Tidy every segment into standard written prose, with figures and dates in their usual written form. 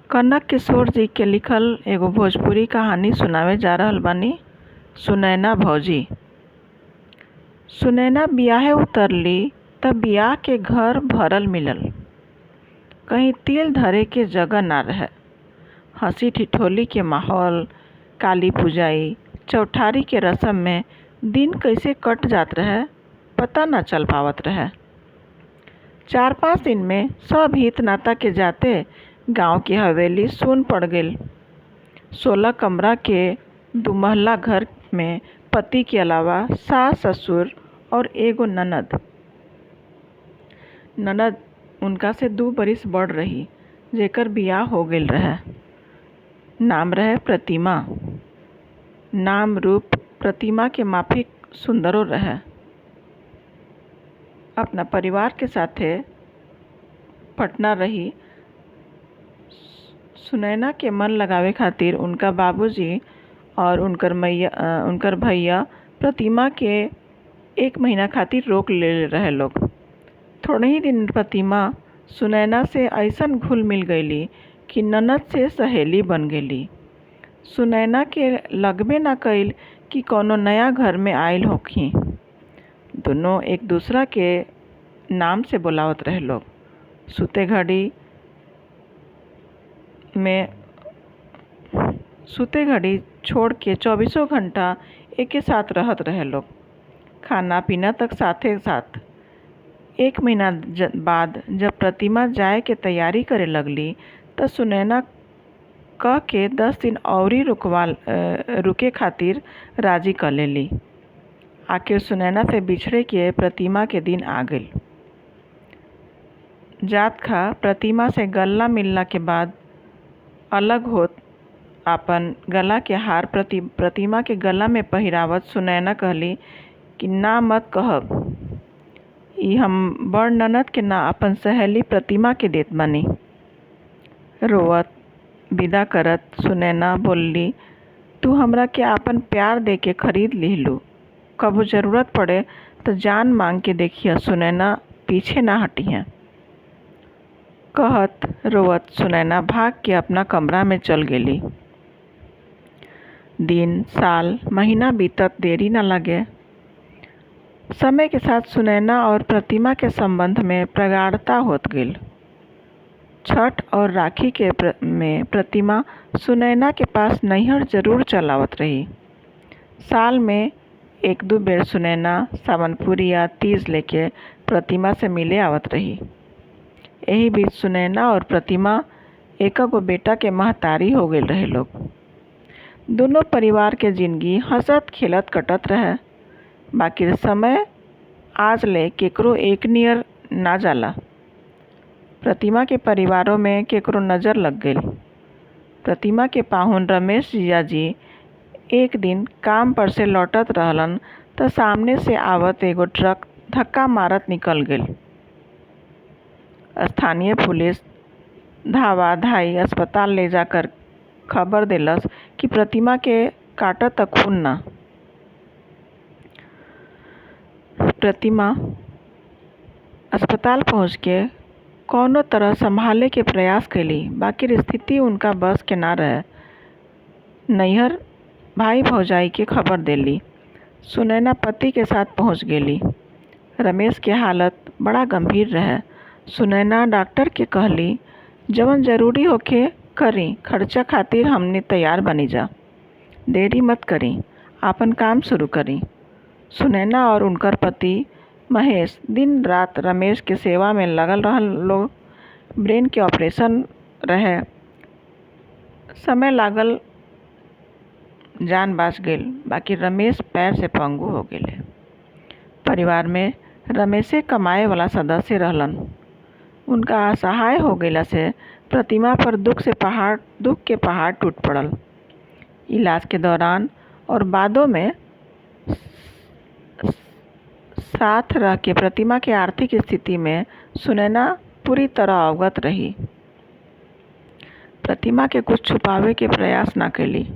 कनक किशोर जी के लिखल एगो भोजपुरी कहानी सुनावे जा रहल बानी। सुनैना भौजी। सुनैना बियाहे उतरली त बियाह के घर भरल मिलल। कहीं तिल धरे के जगह ना रहे। हंसी ठिठोली के माहौल, काली पूजाई, चौठारी के रस्म में दिन कैसे कट जात रहे पता न चल पावत रहे। 4-5 दिन में सब हित नाता के जाते गांव की हवेली सुन पड़ गई। 16 कमरा के दुमहला घर में पति के अलावा सास ससुर और एगो ननद उनका से 2 बरिस बड़ रही, जेकर बियाह हो गईल रहे। नाम रहे प्रतिमा। नाम रूप प्रतिमा के माफिक सुंदरो रहे। अपना परिवार के साथे पटना रही। सुनैना के मन लगावे खातिर उनका बाबूजी और उनकर भैया प्रतिमा के 1 महीना खातिर रोक ले रहे लोग। थोड़े ही दिन प्रतिमा सुनैना से ऐसन घुल मिल गईली कि ननद से सहेली बन गईली। सुनैना के लगबे ना कईल कि कोनो नया घर में आइल होखी। दोनों एक दूसरा के नाम से बुलावत रहे लोग। सुते घड़ी छोड़ के 24 घंटा एके साथ रहत रहे लोग। खाना पीना तक साथे साथ। 1 महीना बाद जब प्रतिमा जाए के तैयारी करे लगली त सुनैना कह के 10 दिन अउरी रुके खातिर राजी कर लेली। आखिर सुनैना से बिछड़े के प्रतिमा के दिन आ गईल। जात खा प्रतिमा से गल्ला मिलला के बाद अलग होत आपन गला के हार प्रतिमा के गला में पहिरावत सुनैना कहली कि ना मत कहब। ई हम बड़ ननद के ना अपन सहेली प्रतिमा के देत बानी। रोवत विदा करत सुनैना बोलली, तू हमरा के आपन प्यार दे के खरीद लिहलू। कबो जरूरत पड़े तो जान मांग के देखिए, सुनैना पीछे ना हटिहे। कहत रोवत सुनैना भाग के अपना कमरा में चल गेली। दिन साल महीना बीतत देरी न लगे। समय के साथ सुनैना और प्रतिमा के संबंध में प्रगाढ़ता होत गईल। छठ और राखी में प्रतिमा सुनैना के पास नैहर जरूर चलावत रही। साल में 1-2 बेर सुनैना सावनपुरी या तीज लेके प्रतिमा से मिले आवत रही। एही बीच सुनैना और प्रतिमा एकगो बेटा के महतारी हो गईल रहे लोग। दोनों परिवार के जिंदगी हंसत खेलत कटत रहे। बाकी समय आज ले केकरो एक नियर ना जाला। प्रतिमा के परिवारों में केकरो नजर लग गईल। प्रतिमा के पाहुन रमेश जीजा जी एक दिन काम पर से लौटत रहलन त सामने से आवत एगो ट्रक धक्का मारत निकल गईल। स्थानीय पुलिस धावा धाई अस्पताल ले जाकर खबर देलस कि प्रतिमा के काटत खून ना। प्रतिमा अस्पताल पहुंच के कौनो तरह संभाले के प्रयास कैली, बाकी स्थिति उनका बस के ना रहे। नैहर भाई भौजाई के खबर देली। सुनैना पति के साथ पहुंच गेली। रमेश के हालत बड़ा गंभीर रहे। सुनैना डॉक्टर के कहली, जवन जरूरी होखे करी, खर्चा खातिर हमनी तैयार बनी जा। देरी मत करी, आपन काम शुरू करी। सुनैना और उनकर पति महेश दिन रात रमेश के सेवा में लगल रहल लोग। ब्रेन के ऑपरेशन रहे। समय लागल, जान बाच गईल, बाकी रमेश पैर से पंगु हो गेले। परिवार में रमेशे कमाए वाला सदस्य रहलन। उनका असहाय हो गईला से प्रतिमा पर दुख के पहाड़ टूट पड़ल। इलाज के दौरान और बादों में साथ रह के प्रतिमा के आर्थिक स्थिति में सुनैना पूरी तरह अवगत रही। प्रतिमा के कुछ छुपावे के प्रयास ना कैली।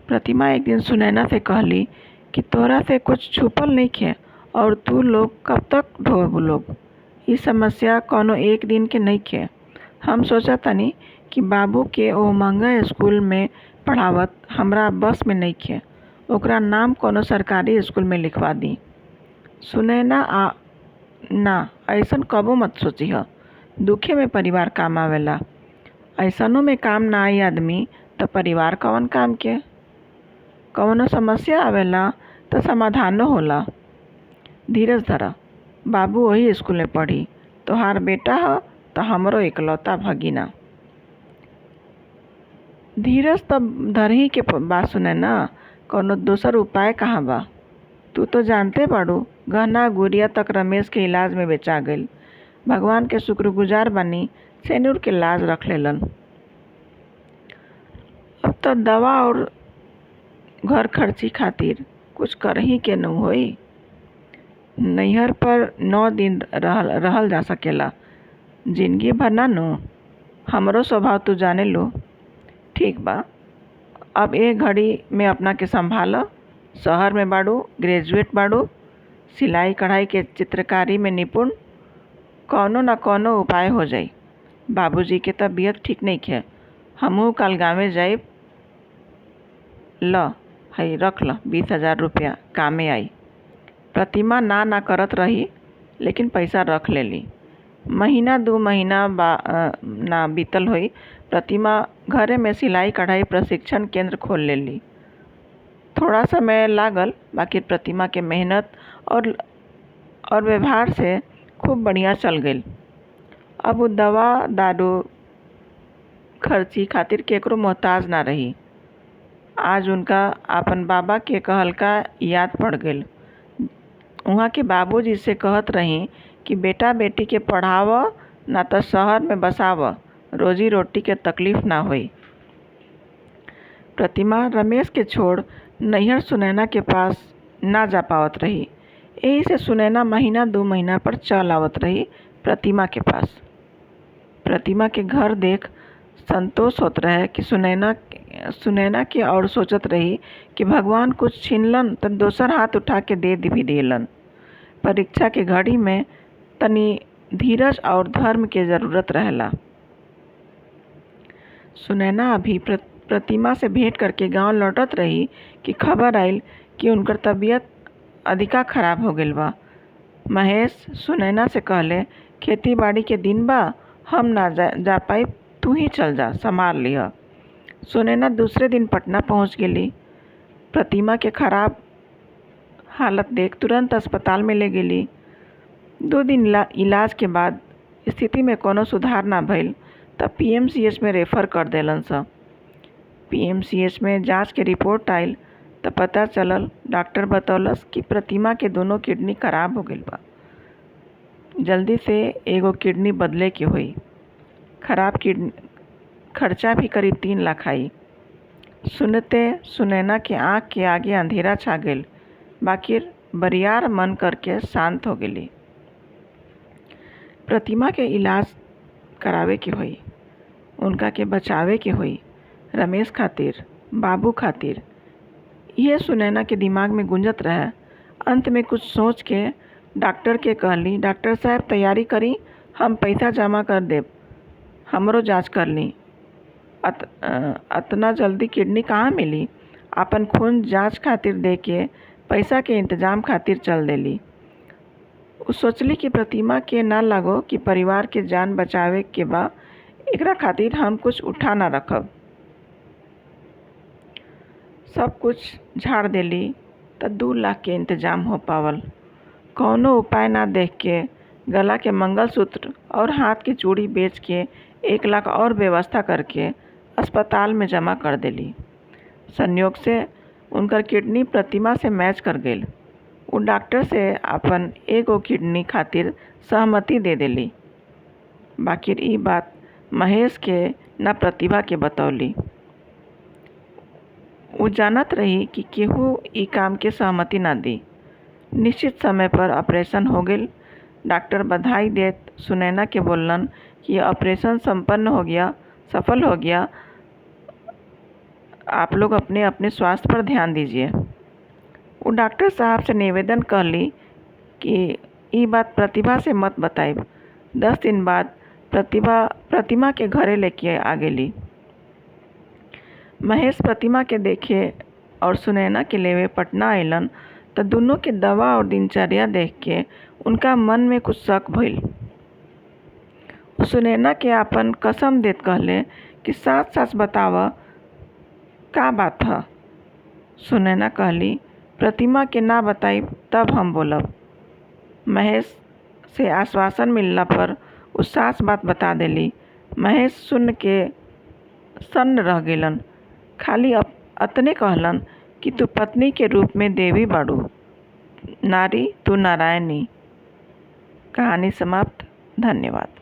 प्रतिमा एक दिन सुनैना से कहली कि तोरा से कुछ छुपल नइखे और तू लोग कब तक ढोबू लोग। ई समस्या कोनो एक दिन के नइखे। हम सोचतानी कि बाबू के ओ महंगा स्कूल में पढ़ावत हमरा बस में नइखे। ओकरा नाम कौनो सरकारी स्कूल में लिखवा दी। सुनैना ना ऐसन कबो मत सोचिह। दुखे में परिवार काम आवेला। ऐसनो में काम ना आई आदमी त परिवार कवन काम के। कवनो समस्या आवेला त समाधानो होला। धीरज धर। बाबू वही स्कूल में पढ़ी। तोहार बेटा ह त हमरो इकलौता भगिना। धीरज त धरही के बा सुनैना, कौनो दोसर उपाय कहाँ बा। तू तो जानते बाड़ू, गहना गुड़िया तक रमेश के इलाज में बेचा गईल। भगवान के शुक्रगुजार बानी सेनुर के लाज रख लेलन। अब तो दवा और घर खर्ची खातिर कुछ करही के न होई। नैहर पर 9 दिन रहल जा सकेला, जिंदगी भर ना नु। हमरो स्वभाव तू जाने लो। ठीक बा, अब एक घड़ी में अपना के संभाल। शहर में बाड़ू, ग्रेजुएट बाड़ू, सिलाई कढ़ाई के चित्रकारी में निपुण। कौनो न कौनो उपाय हो जाई। बाबूजी के तबीयत ठीक नइखे। हमहू कल गाँवे जाइब। ल हई रख ल 20,000 रुपया, कामे आई। प्रतिमा ना करत रही, लेकिन पैसा रख लेली। महीना 2 महीना ना बीतल होई, प्रतिमा घरे में सिलाई कढ़ाई प्रशिक्षण केंद्र खोल लेली। थोड़ा समय लागल, बाकी प्रतिमा के मेहनत और व्यवहार से खूब बढ़िया चल गईल। अब वो दवा दारू खर्ची खातिर केकरो मोहताज ना रही। आज उनका अपन बाबा के कहलका याद पड़ गईल। उहाँ के बाबूजी से कहत रही कि बेटा बेटी के पढ़ाव ना तो शहर में बसाव, रोजी रोटी के तकलीफ ना होई। प्रतिमा रमेश के छोड़ नैहर सुनैना के पास ना जा पावत रही। यही से सुनैना महीना 2 महीना पर चल आवत रही प्रतिमा के पास। प्रतिमा के घर देख संतोष होत रहे कि सुनैना के और सोचत रही कि भगवान कुछ छीनलन त दोसर हाथ उठा के दे भी देलन। परीक्षा के घड़ी में तनी धीरज और धर्म के जरूरत रहेला। सुनैना अभी प्रतिमा से भेंट करके गांव लौटत रही कि खबर आइल कि उनकर तबीयत अधिका खराब हो गईल बा। महेश सुनैना से कहले, खेती बाड़ी के दिन बा, हम ना जा पाई, तू ही चल जा, संभाल लिह। सुनैना दूसरे दिन पटना पहुंच गेली। प्रतिमा के खराब हालत देख तुरंत अस्पताल में ले गेली। 2 दिन इलाज के बाद स्थिति में कोनो सुधार ना भइल तब पीएमसीएच में रेफर कर देलन स। पीएमसीएच में जांच के रिपोर्ट आइल त पता चलल, डॉक्टर बतौलस कि प्रतिमा के दोनों किडनी खराब हो गईल बा। जल्दी से एगो किडनी बदले के होई। खराब किडनी खर्चा भी करीब 3 लाख आई। सुनते सुनैना के आँख के आगे अंधेरा छा गईल, बाकी बरियार मन करके शांत हो गेली। प्रतिमा के इलाज करावे के होई, उनका के बचावे के होई, रमेश खातिर, बाबू खातिर। यह सुनैना के दिमाग में गुंजत रहे। अंत में कुछ सोच के डॉक्टर के कहली, डॉक्टर साहब तैयारी करी, हम पैसा जमा कर देब, हमरो जांच कर ली। अतना जल्दी किडनी कहाँ मिली। अपन खून जांच खातिर दे के पैसा के इंतजाम खातिर चल देली। उ सोचली कि प्रतिमा के ना लगो कि परिवार के जान बचावे के बा, एकरा खातिर हम कुछ उठा ना रखब। सब कुछ झाड़ देली त 2 लाख के इंतजाम हो पावल। कौनो उपाय ना देख के गला के मंगलसूत्र और हाथ की चूड़ी बेच के 1 लाख और व्यवस्था करके अस्पताल में जमा कर देली। संयोग से उनकर किडनी प्रतिमा से मैच कर गईल। वो डॉक्टर से अपन एगो किडनी खातिर सहमति दे देली। बाकी ई बात महेश के न प्रतिभा के बतौली। वो जानत रही कि केहू ई काम के सहमति ना दी। निश्चित समय पर ऑपरेशन हो गईल। डॉक्टर बधाई देत सुनैना के बोलन कि ऑपरेशन सफल हो गया, आप लोग अपने अपने स्वास्थ्य पर ध्यान दीजिए। वो डॉक्टर साहब से निवेदन करली कि ई बात प्रतिभा से मत बताइब। 10 दिन बाद प्रतिमा के घरे लेके आ गेली। महेश प्रतिमा के देखे और सुनैना के लेवे पटना अइलन त दुनों के दवा और दिनचर्या देख के उनका मन में कुछ शक भइल। सुनैना के आपन कसम देत कहले कि साच साच बताव का बात ह। सुनैना कहली, प्रतिमा के ना बताई तब हम बोलब। महेश से आश्वासन मिलला पर उ साच बात बता देली। महेश सुन के सन्न रह गेलन, खाली अतने कहलन कि तू पत्नी के रूप में देवी बाड़ू, नारी तू नारायणी। कहानी समाप्त। धन्यवाद।